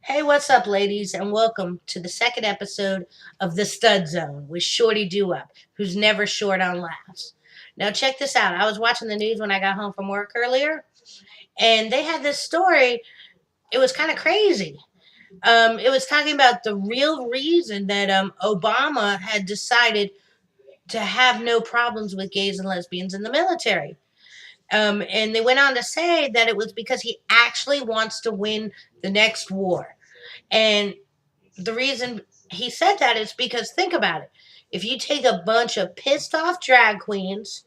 Hey, what's up, ladies, and welcome to the second episode of The Stud Zone with ShortyDuWop, who's never short on laughs. Now, check this out. I was watching the news when I got home from work earlier, and they had this story. It was kind of crazy. It was talking about the real reason that Obama had decided to have no problems with gays and lesbians in the military. And they went on to say that it was because he actually wants to win the next war. And the reason he said that is because think about it. If you take a bunch of pissed off drag queens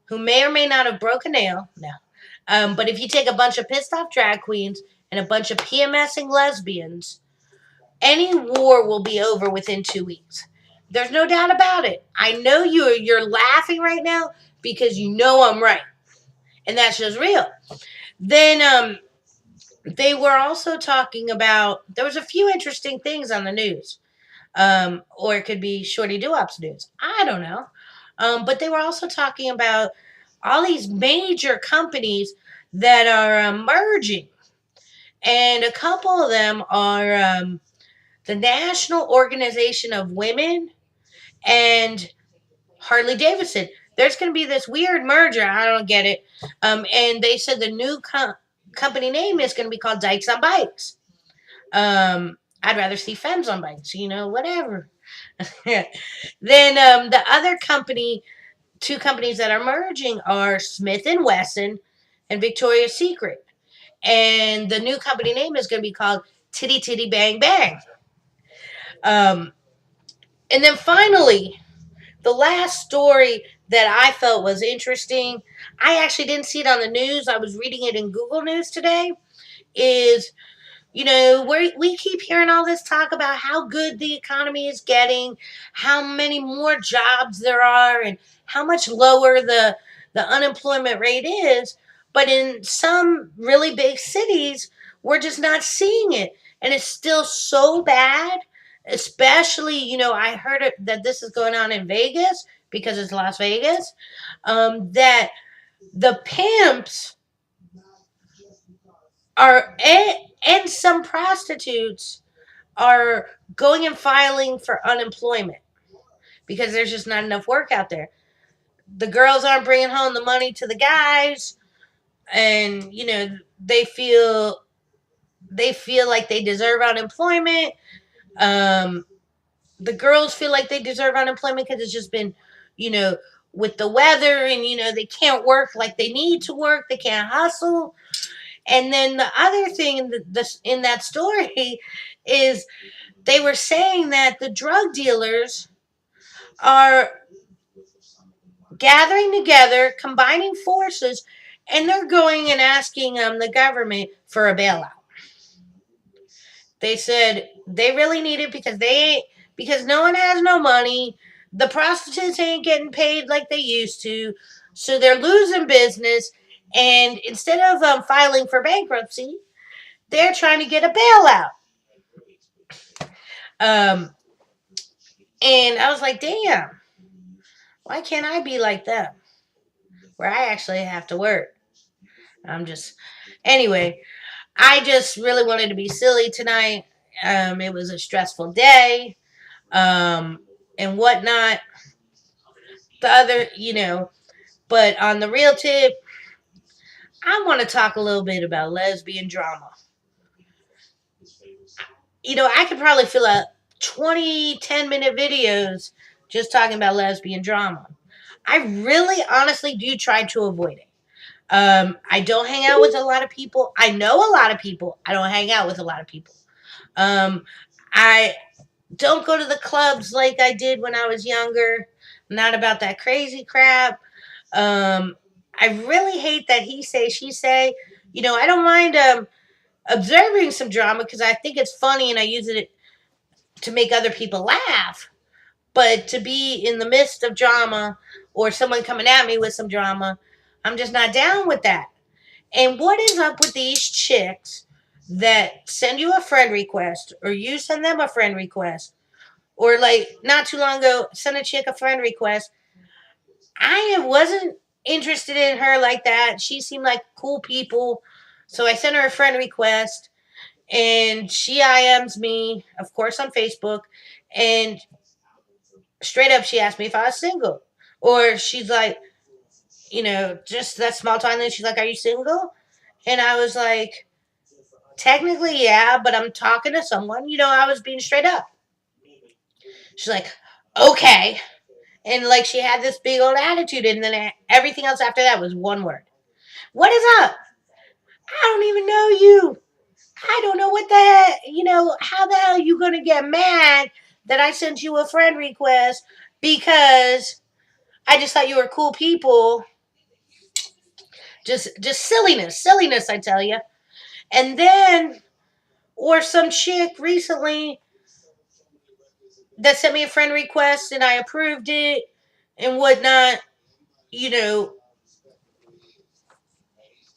who may or may not have broken a nail, no. But if you take a bunch of pissed off drag queens and a bunch of PMSing lesbians, any war will be over within 2 weeks. There's no doubt about it. I know you're laughing right now because you know I'm right. And that's just real. Then they were also talking about there was a few interesting things on the news. Or it could be ShortyDuWop's news. I don't know. But they were also talking about all these major companies that are merging, and a couple of them are the National Organization of Women and Harley Davidson. There's going to be this weird merger. I don't get it. And they said the new company name is going to be called Dykes on Bikes. I'd rather see femmes on bikes, whatever. Then the other company, two companies that are merging are Smith and Wesson and Victoria's Secret, and the new company name is going to be called Titty Titty Bang Bang. Um, and then finally, the last story that I felt was interesting. I actually didn't see it on the news. I was reading it in Google News today. Is we keep hearing all this talk about how good the economy is getting, how many more jobs there are, and how much lower the unemployment rate is. But in some really big cities, we're just not seeing it. And it's still so bad, especially, I heard that this is going on in Vegas because it's Las Vegas, that the pimps are and some prostitutes are going and filing for unemployment because there's just not enough work out there. The girls aren't bringing home the money to the guys, and they feel like they deserve unemployment. Um, the girls feel like they deserve unemployment because it's just been, you know, with the weather, and they can't work like they need to work. They can't hustle. And then the other thing in that story is they were saying that the drug dealers are gathering together, combining forces, and they're going and asking the government for a bailout. They said they really need it because no one has no money. The prostitutes ain't getting paid like they used to, so they're losing business. And instead of filing for bankruptcy, they're trying to get a bailout. Um, and I was like, damn, why can't I be like them, where I actually have to work? I'm just, anyway, I just really wanted to be silly tonight. It was a stressful day, um, and whatnot. The other, but on the real tip, I want to talk a little bit about lesbian drama. I could probably fill out 20 10-minute videos just talking about lesbian drama. I really honestly do try to avoid it. I don't hang out with a lot of people. I know a lot of people. I don't hang out with a lot of people. Um, I don't go to the clubs like I did when I was younger. Not about that crazy crap. Um, I really hate that he say, she say. I don't mind observing some drama because I think it's funny and I use it to make other people laugh. But to be in the midst of drama or someone coming at me with some drama, I'm just not down with that. And what is up with these chicks that send you a friend request or you send them a friend request? Or like not too long ago, sent a chick a friend request. I wasn't interested in her like that. She seemed like cool people. So I sent her a friend request. And she IMs me, of course, on Facebook. And straight up, she asked me if I was single. Or she's like, just that small time. Then she's like, "Are you single?" And I was like, "Technically, yeah, but I'm talking to someone." I was being straight up. She's like, "Okay." And like she had this big old attitude. And then everything else after that was one word: "What is up? I don't even know you. I don't know what the heck, how the hell are you going to get mad that I sent you a friend request because I just thought you were cool people." Just silliness, I tell you. And then, or some chick recently that sent me a friend request and I approved it and whatnot. You know,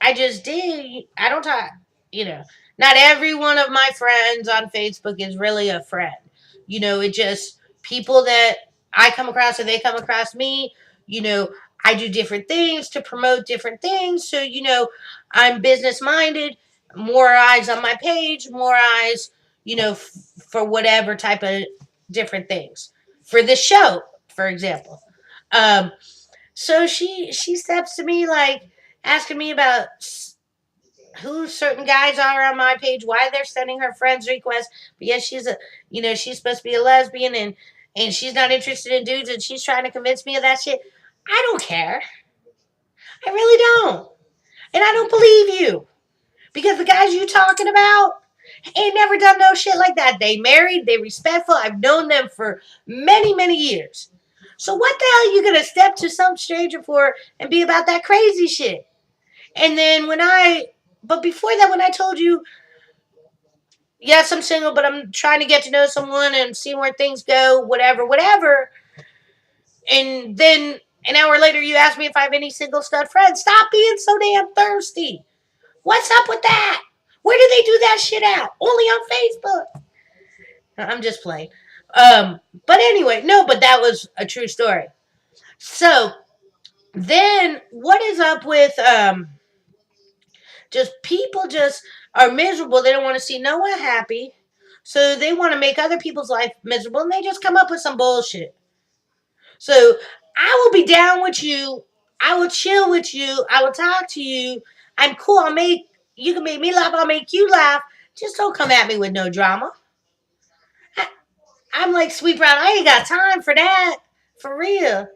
I just did. I don't talk. You know, Not every one of my friends on Facebook is really a friend. It just people that I come across or they come across me. You know, I do different things to promote different things. So, I'm business minded. More eyes on my page, more eyes, for whatever type of different things. For this show, for example. Um, so she steps to me like asking me about who certain guys are on my page, why they're sending her friends requests. But yes, she's supposed to be a lesbian and she's not interested in dudes and she's trying to convince me of that shit. I don't care. I really don't. And I don't believe you. Because the guys you talking about ain't never done no shit like that. They married, they respectful. I've known them for many, many years. So what the hell are you gonna step to some stranger for and be about that crazy shit? And then but before that, when I told you, yes, I'm single, but I'm trying to get to know someone and see where things go, whatever, whatever. And then an hour later, you ask me if I have any single stud friends. Stop being so damn thirsty. What's up with that? Where do they do that shit at? Only on Facebook. I'm just playing. But anyway, no, but that was a true story. So then, what is up with just people just are miserable. They don't want to see no one happy. So they want to make other people's life miserable and they just come up with some bullshit. So I will be down with you. I will chill with you. I will talk to you. I'm cool. You can make me laugh. I'll make you laugh. Just don't come at me with no drama. I'm like Sweet Brown. I ain't got time for that. For real.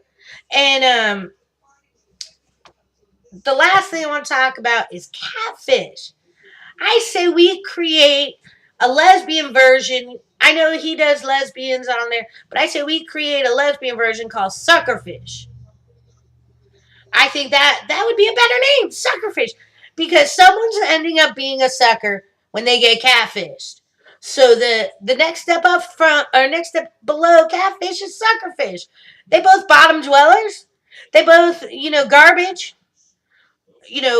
And the last thing I want to talk about is Catfish. I say we create a lesbian version. I know he does lesbians on there, but I say we create a lesbian version called Suckerfish. I think that would be a better name, Suckerfish, because someone's ending up being a sucker when they get catfished. So the next step up from or next step below Catfish is Suckerfish. They both bottom dwellers. They both garbage.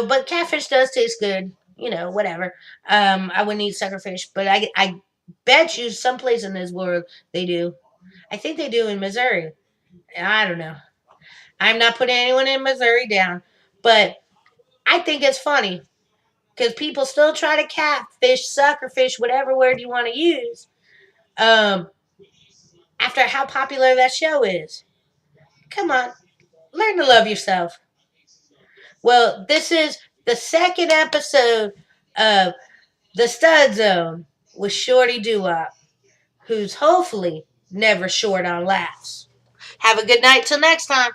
But catfish does taste good. Whatever. I wouldn't eat suckerfish, but I bet you someplace in this world they do. I think they do in Missouri. I don't know. I'm not putting anyone in Missouri down, but I think it's funny because people still try to catfish, suckerfish, whatever word you want to use. Um, After how popular that show is, come on, learn to love yourself. Well, this is the second episode of the Stud Zone with ShortyDuWop, who's hopefully never short on laughs. Have a good night till next time.